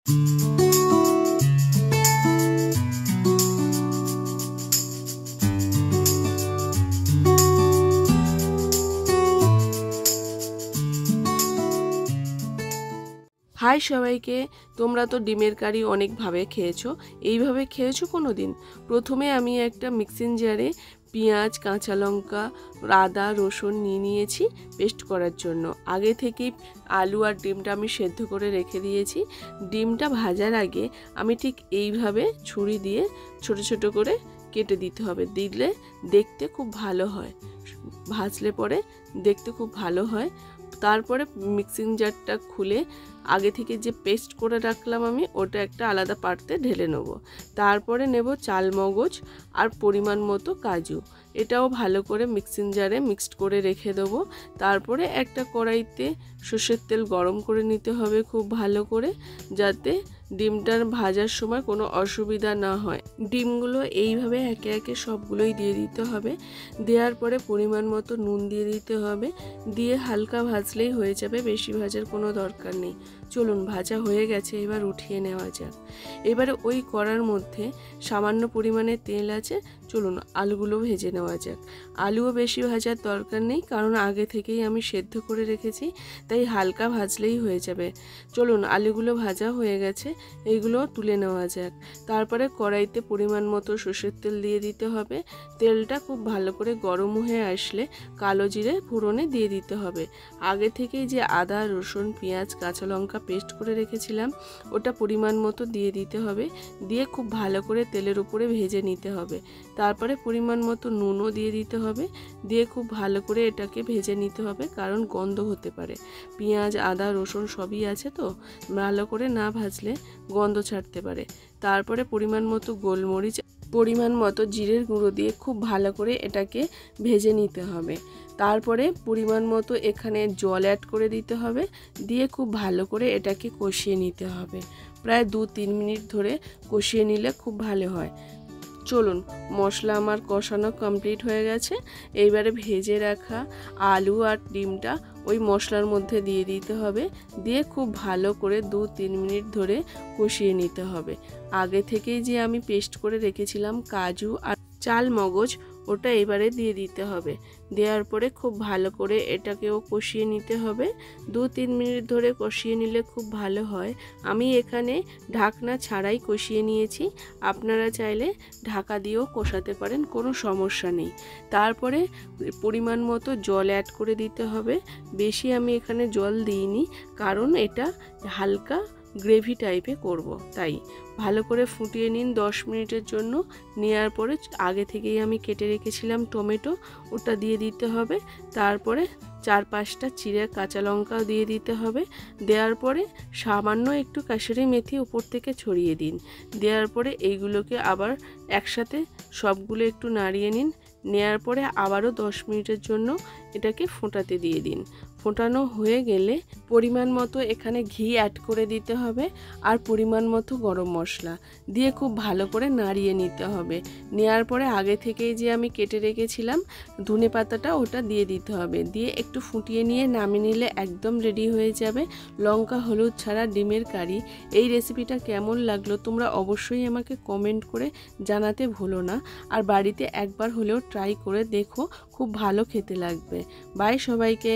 High সবাইকে, তোমরা তো ডিমের কারি অনেকভাবে খেয়েছো। এইভাবে খেয়েছো কোনো দিন? প্রথমে আমি একটা মিক্সিং জারে পেঁয়াজ, কাঁচা লঙ্কা, আদা, রসুন নিয়েছি পেস্ট করার জন্য। আগে থেকেই আলু আর ডিমটা আমি সেদ্ধ করে রেখে দিয়েছি। ডিমটা ভাজার আগে আমি ঠিক এইভাবে ছুরি দিয়ে ছোট ছোট করে কেটে দিতে হবে, দিলে দেখতে খুব ভালো হয়, ভাজলে পরে দেখতে খুব ভালো হয়। তারপরে মিক্সিং জারটা খুলে আগে থেকে যে পেস্ট করে রাখলাম আমি, ওটা একটা আলাদা পাত্রে ঢেলে নেব। তারপরে নেব চালমগজ আর পরিমাণ মতো কাজু, এটাও ভালো করে মিক্সিং জারে মিক্সড করে রেখে দেবো। তারপরে একটা কড়াইতে সর্ষের তেল গরম করে নিতে হবে খুব ভালো করে, যাতে ডিমটার ভাজার সময় কোনো অসুবিধা না হয়। ডিমগুলো এইভাবে একে একে সবগুলোই দিয়ে দিতে হবে। দেওয়ার পরে পরিমাণ মতো নুন দিয়ে দিতে হবে, দিয়ে হালকা ভাজলেই হয়ে যাবে, বেশি ভাজার কোনো দরকার নেই। চলুন, ভাজা হয়ে গেছে, এবার উঠিয়ে নেওয়া যাক। এবারে ওই কড়ার মধ্যে সামান্য পরিমাণে তেল আছে, চলুন আলুগুলো ভেজে নেওয়া যাক। আলুও বেশি ভাজার দরকার নেই, কারণ আগে থেকেই আমি সেদ্ধ করে রেখেছি, তাই হালকা ভাজলেই হয়ে যাবে। চলুন, আলুগুলো ভাজা হয়ে গেছে, এইগুলো তুলে নেওয়া যাক। তারপরে কড়াইতে পরিমাণ মতো সর্ষের তেল দিয়ে দিতে হবে। তেলটা খুব ভালো করে গরম হয়ে আসলে কালো জিরে ফোড়নে দিয়ে দিতে হবে। আগে থেকেই যে আদা, রসুন, পেঁয়াজ, কাঁচা লঙ্কা পেস্ট করে রেখেছিলাম, ওটা পরিমাণ মতো দিয়ে দিতে হবে। দিয়ে খুব ভালো করে তেলের উপরে ভেজে নিতে হবে। তারপরে পরিমাণ মতো নুনও দিয়ে দিতে হবে, দিয়ে খুব ভালো করে এটাকে ভেজে নিতে হবে, কারণ গন্ধ হতে পারে। পেঁয়াজ, আদা, রসুন সবই আছে, তো ভালো করে না ভাজলে গন্ধ ছাড়তে পারে। তারপরে পরিমাণ মতো গোলমরিচ, পরিমাণ মতো জিরের গুঁড়ো দিয়ে খুব ভালো করে এটাকে ভেজে নিতে হবে। তারপরে পরিমাণ মতো এখানে জল অ্যাড করে দিতে হবে, দিয়ে খুব ভালো করে এটাকে কষিয়ে নিতে হবে। প্রায় 2-3 মিনিট ধরে কষিয়ে নিলে খুব ভালো হয়। চলুন, মশলা আমার কষানো কমপ্লিট হয়ে গেছে। এইবারে ভেজে রাখা আলু আর ডিমটা ওই মশলার মধ্যে দিয়ে দিতে হবে, দিয়ে খুব ভালো করে 2-3 মিনিট ধরে কষিয়ে নিতে হবে। আগে থেকেই যে আমি পেস্ট করে রেখেছিলাম কাজু আর চালমগজ, ওটা এবারে দিয়ে দিতে হবে। দেওয়ার পরে খুব ভালো করে এটাকেও কষিয়ে নিতে হবে। 2-3 মিনিট ধরে কষিয়ে নিলে খুব ভালো হয়। আমি এখানে ঢাকনা ছাড়াই কষিয়ে নিয়েছি, আপনারা চাইলে ঢাকা দিয়েও কষাতে পারেন, কোনো সমস্যা নেই। তারপরে পরিমাণ মতো জল অ্যাড করে দিতে হবে। বেশি আমি এখানে জল দিইনি, কারণ এটা হালকা গ্রেভি টাইপে করব, তাই ভালো করে ফুটিয়ে নিন 10 মিনিটের জন্য। নেওয়ার পরে আগে থেকেই আমি কেটে রেখেছিলাম টমেটো, ওটা দিয়ে দিতে হবে। তারপরে 4-5টা চিড়ে কাঁচা লঙ্কাও দিয়ে দিতে হবে। দেওয়ার পরে সামান্য একটু কাসুরি মেথি উপর থেকে ছড়িয়ে দিন। দেওয়ার পরে এইগুলোকে আবার একসাথে সবগুলো একটু নাড়িয়ে নিন। নেওয়ার পরে আবারও 10 মিনিটের জন্য এটাকে ফোটাতে দিয়ে দিন। ফোটানো হয়ে গেলে পরিমাণ মতো এখানে ঘি অ্যাড করে দিতে হবে, আর পরিমাণ মতো গরম মশলা দিয়ে খুব ভালো করে নাড়িয়ে নিতে হবে। নেওয়ার পরে আগে থেকেই যে আমি কেটে রেখেছিলাম ধনে পাতাটা, ওটা দিয়ে দিতে হবে। দিয়ে একটু ফুটিয়ে নিয়ে নামিয়ে নিলে একদম রেডি হয়ে যাবে লঙ্কা হলুদ ছাড়া ডিমের কারি। এই রেসিপিটা কেমন লাগলো তোমরা অবশ্যই আমাকে কমেন্ট করে জানাতে ভুলো না, আর বাড়িতে একবার হলেও ট্রাই করে দেখো, খুব ভালো খেতে লাগবে। বাই সবাইকে।